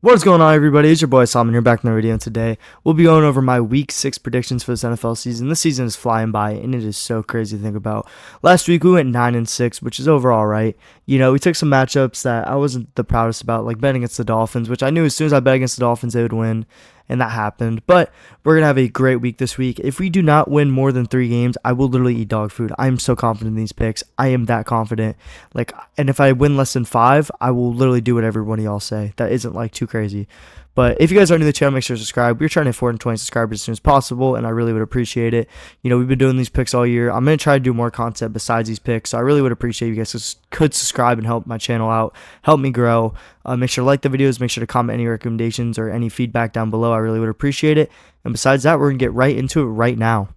What's going on, everybody? It's your boy Solomon here, back in the video, and today we'll be going over my Week 6 predictions for this NFL season. This season is flying by, and it is so crazy to think about. Last week we went 9-6, which is overall right. We took some matchups that I wasn't the proudest about, like betting against the Dolphins, which I knew as soon as I bet against the Dolphins they would win, and that happened. But we're gonna have a great week this week. If we do not win more than 3 games, I will literally eat dog food. I'm so confident in these picks. I am that confident. And if I win less than 5, I will literally do whatever one of y'all say. That isn't like too crazy. But if you guys are new to the channel, make sure to subscribe. We're trying to hit 420 subscribers as soon as possible, and I really would appreciate it. We've been doing these picks all year. I'm going to try to do more content besides these picks, so I really would appreciate you guys could subscribe and help my channel out, help me grow. Make sure to like the videos, make sure to comment any recommendations or any feedback down below. I really would appreciate it. And besides that, we're going to get right into it right now.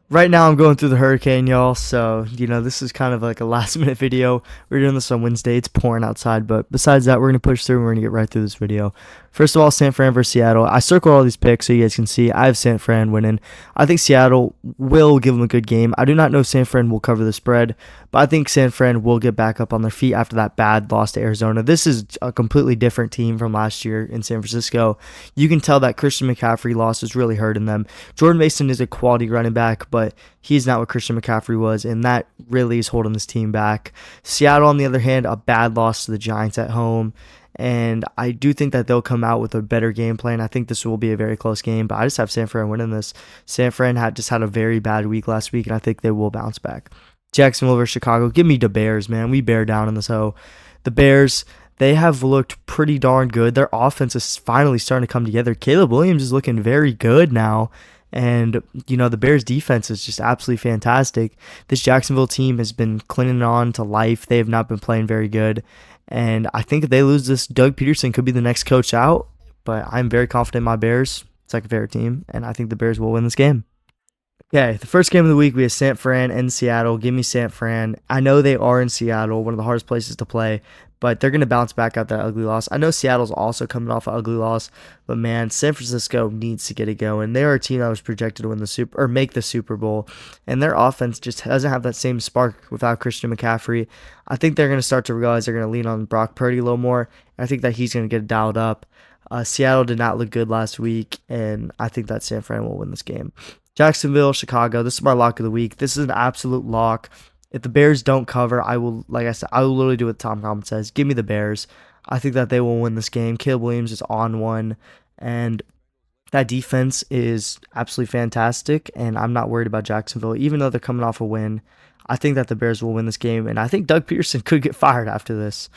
Right now, I'm going through the hurricane, y'all, so, this is kind of like a last-minute video. We're doing this on Wednesday. It's pouring outside, but besides that, we're going to push through and we're going to get right through this video. First of all, San Fran versus Seattle. I circled all these picks so you guys can see. I have San Fran winning. I think Seattle will give them a good game. I do not know if San Fran will cover the spread, but I think San Fran will get back up on their feet after that bad loss to Arizona. This is a completely different team from last year in San Francisco. You can tell that Christian McCaffrey loss is really hurting them. Jordan Mason is a quality running back, but he's not what Christian McCaffrey was, and that really is holding this team back. Seattle, on the other hand, a bad loss to the Giants at home, and I do think that they'll come out with a better game plan. I think this will be a very close game, but I just have San Fran winning this. San Fran just had a very bad week last week, and I think they will bounce back. Jacksonville versus Chicago. Give me the Bears, man. We bear down in this hoe. The Bears, they have looked pretty darn good. Their offense is finally starting to come together. Caleb Williams is looking very good now. And, the Bears defense is just absolutely fantastic. This Jacksonville team has been clinging on to life. They have not been playing very good. And I think if they lose this, Doug Peterson could be the next coach out. But I'm very confident in my Bears, second favorite team. And I think the Bears will win this game. Okay, the first game of the week, we have San Fran and Seattle. Give me San Fran. I know they are in Seattle, one of the hardest places to play, but they're going to bounce back out that ugly loss. I know Seattle's also coming off an ugly loss, but man, San Francisco needs to get it going. They are a team that was projected to win make the Super Bowl, and their offense just doesn't have that same spark without Christian McCaffrey. I think they're going to start to realize they're going to lean on Brock Purdy a little more. I think that he's going to get dialed up. Seattle did not look good last week, and I think that San Fran will win this game. Jacksonville, Chicago. This is my lock of the week. This is an absolute lock. If the Bears don't cover, I will, like I said, I will literally do what Tom Common says. Give me the Bears. I think that they will win this game. Caleb Williams is on one, and that defense is absolutely fantastic, and I'm not worried about Jacksonville. Even though they're coming off a win, I think that the Bears will win this game, and I think Doug Peterson could get fired after this.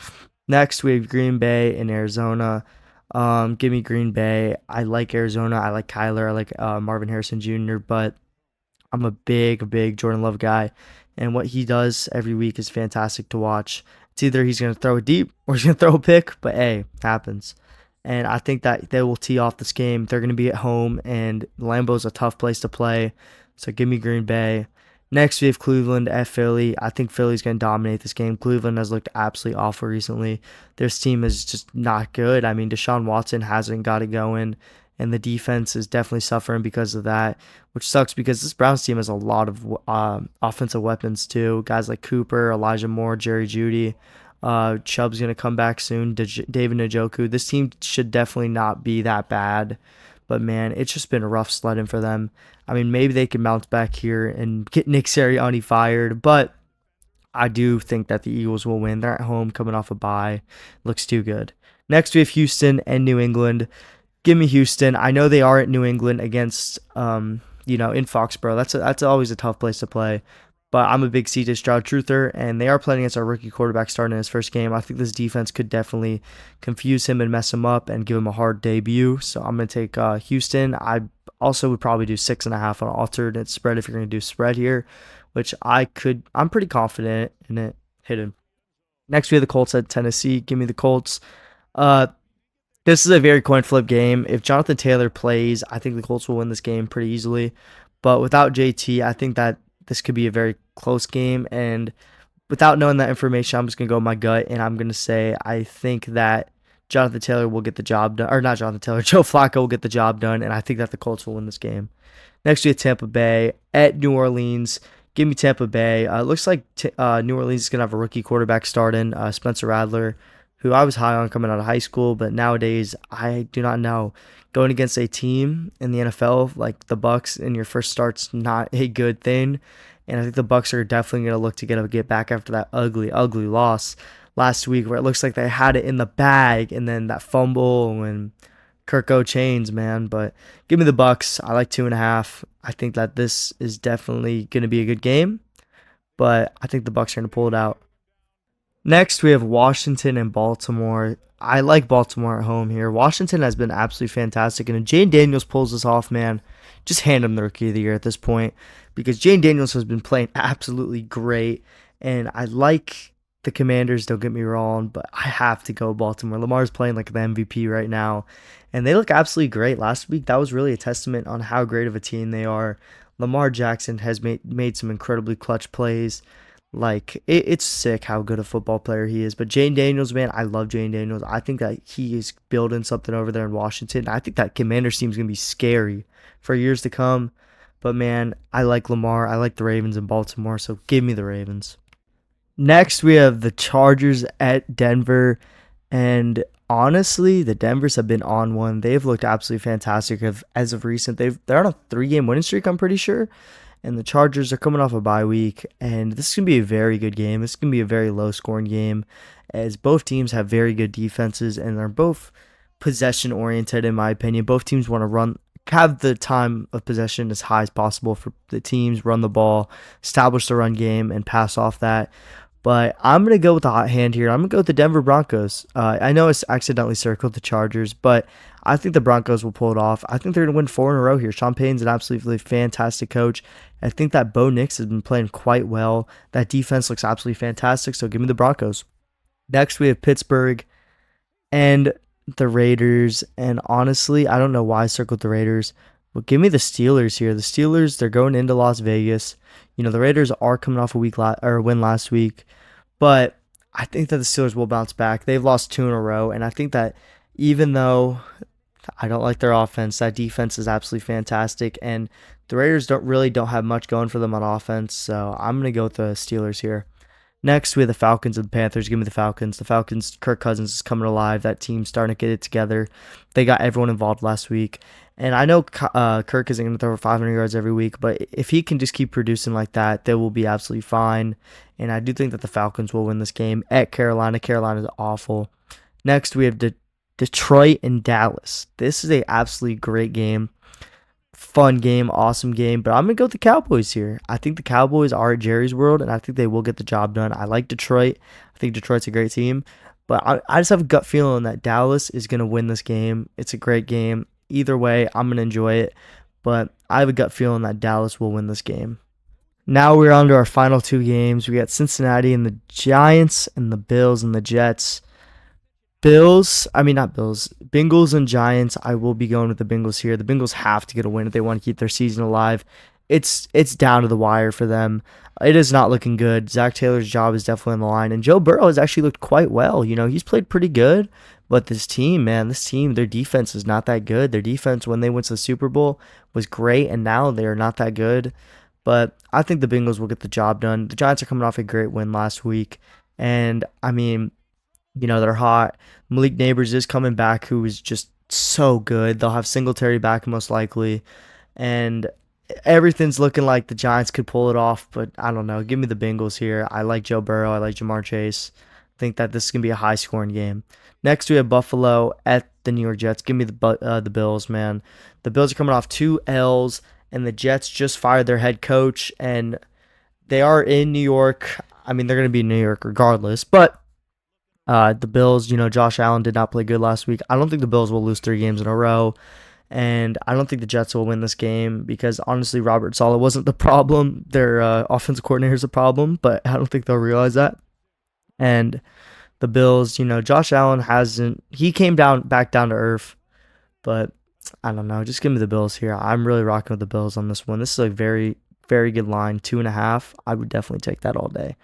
Next, we have Green Bay and Arizona. Give me Green Bay. I like Arizona. I like Kyler. I like Marvin Harrison Jr., but I'm a big Jordan Love guy, and what he does every week is fantastic to watch. It's either he's going to throw it deep or he's going to throw a pick, but hey, happens. And I think that they will tee off this game. They're going to be at home, and Lambeau's a tough place to play, so give me Green Bay. Next, we have Cleveland at Philly. I think Philly's going to dominate this game. Cleveland has looked absolutely awful recently. This team is just not good. I mean, Deshaun Watson hasn't got it going, and the defense is definitely suffering because of that, which sucks because this Browns team has a lot of offensive weapons too. Guys like Cooper, Elijah Moore, Jerry Jeudy. Chubb's going to come back soon. David Njoku. This team should definitely not be that bad. But, man, it's just been a rough sledding for them. I mean, maybe they can bounce back here and get Nick Sirianni fired. But I do think that the Eagles will win. They're at home coming off a bye. Looks too good. Next, we have Houston and New England. Give me Houston. I know they are at New England against, in Foxborough. That's always a tough place to play. But I'm a big C.J. Stroud truther, and they are playing against our rookie quarterback starting in his first game. I think this defense could definitely confuse him and mess him up and give him a hard debut. So I'm going to take Houston. I also would probably do 6.5 on alternate spread if you're going to do spread here, which I'm pretty confident in it hitting. Next, we have the Colts at Tennessee. Give me the Colts. This is a very coin flip game. If Jonathan Taylor plays, I think the Colts will win this game pretty easily. But without JT, I think that this could be a very close game, and without knowing that information, I'm just going to go with my gut, and I'm going to say I think that Jonathan Taylor will get the job done, or not Jonathan Taylor, Joe Flacco will get the job done, and I think that the Colts will win this game. Next, we have Tampa Bay at New Orleans. Give me Tampa Bay. It looks like New Orleans is going to have a rookie quarterback starting, Spencer Rattler. who I was high on coming out of high school, but nowadays I do not know. Going against a team in the NFL like the Bucks in your first start's not a good thing, and I think the Bucks are definitely going to look to get back after that ugly, ugly loss last week, where it looks like they had it in the bag, and then that fumble and Kirk Chains, man. But give me the Bucks. I like 2.5. I think that this is definitely going to be a good game, but I think the Bucks are going to pull it out. Next, we have Washington and Baltimore. I like Baltimore at home here. Washington has been absolutely fantastic, and if Jane Daniels pulls this off, man, just hand him the Rookie of the Year at this point, because Jane Daniels has been playing absolutely great, and I like the Commanders, don't get me wrong, but I have to go Baltimore. Lamar's playing like the MVP right now, and they look absolutely great. Last week, that was really a testament on how great of a team they are. Lamar Jackson has made some incredibly clutch plays. Like, it's sick how good a football player he is. But Jane Daniels, man, I love Jane Daniels. I think that he is building something over there in Washington. I think that Commanders team is going to be scary for years to come. But, man, I like Lamar. I like the Ravens in Baltimore, so give me the Ravens. Next, we have the Chargers at Denver. And honestly, the Denvers have been on one. They've looked absolutely fantastic as of recent. They're on a 3-game winning streak, I'm pretty sure. And the Chargers are coming off a bye week, and this is going to be a very good game. This is going to be a very low-scoring game, as both teams have very good defenses, and they're both possession-oriented, in my opinion. Both teams want to have the time of possession as high as possible for the teams, run the ball, establish the run game, and pass off that. But I'm going to go with the hot hand here. I'm going to go with the Denver Broncos. I know it's accidentally circled the Chargers, but I think the Broncos will pull it off. I think they're going to win 4 in a row here. Sean Payton's an absolutely fantastic coach. I think that Bo Nix has been playing quite well. That defense looks absolutely fantastic, so give me the Broncos. Next, we have Pittsburgh and the Raiders. And honestly, I don't know why I circled the Raiders. But give me the Steelers here. The Steelers, they're going into Las Vegas. You know, the Raiders are coming off a win last week, but I think that the Steelers will bounce back. They've lost 2 in a row, and I think that even though I don't like their offense, that defense is absolutely fantastic, and the Raiders don't have much going for them on offense, so I'm going to go with the Steelers here. Next, we have the Falcons and the Panthers. Give me the Falcons. The Falcons, Kirk Cousins is coming alive. That team's starting to get it together. They got everyone involved last week. And I know Kirk isn't going to throw 500 yards every week, but if he can just keep producing like that, they will be absolutely fine. And I do think that the Falcons will win this game at Carolina. Carolina's awful. Next, we have Detroit and Dallas. This is a absolutely great game. Fun game, awesome game, but I'm going to go with the Cowboys here. I think the Cowboys are at Jerry's World, and I think they will get the job done. I like Detroit. I think Detroit's a great team, but I just have a gut feeling that Dallas is going to win this game. It's a great game. Either way, I'm going to enjoy it, but I have a gut feeling that Dallas will win this game. Now we're on to our final 2 games. We got Cincinnati and the Giants and the Bills and the Jets. Bengals and Giants, I will be going with the Bengals here. The Bengals have to get a win if they want to keep their season alive. It's down to the wire for them. It is not looking good. Zach Taylor's job is definitely on the line, and Joe Burrow has actually looked quite well. You know, he's played pretty good, but this team, their defense is not that good. Their defense, when they went to the Super Bowl, was great, and now they are not that good. But I think the Bengals will get the job done. The Giants are coming off a great win last week, and they're hot. Malik Neighbors is coming back, who is just so good. They'll have Singletary back most likely, and everything's looking like the Giants could pull it off, but I don't know. Give me the Bengals here. I like Joe Burrow. I like Jamar Chase. I think that this is going to be a high-scoring game. Next, we have Buffalo at the New York Jets. Give me the Bills, man. The Bills are coming off 2 L's, and the Jets just fired their head coach, and they are in New York. They're going to be in New York regardless, but the Bills, Josh Allen did not play good last week. I don't think the Bills will lose 3 games in a row, and I don't think the Jets will win this game because, honestly, Robert Saleh wasn't the problem. Their offensive coordinator is a problem, but I don't think they'll realize that. And the Bills, Josh Allen he came back down to earth, but I don't know. Just give me the Bills here. I'm really rocking with the Bills on this one. This is a very, very good line, 2.5. I would definitely take that all day.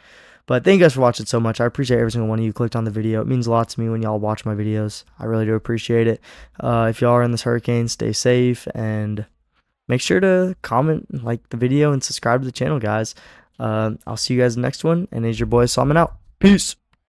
But thank you guys for watching so much. I appreciate every single one of you who clicked on the video. It means a lot to me when y'all watch my videos. I really do appreciate it. If y'all are in this hurricane, stay safe and make sure to comment, like the video, and subscribe to the channel, guys. I'll see you guys in the next one. And it's your boy, Salmon out. Peace.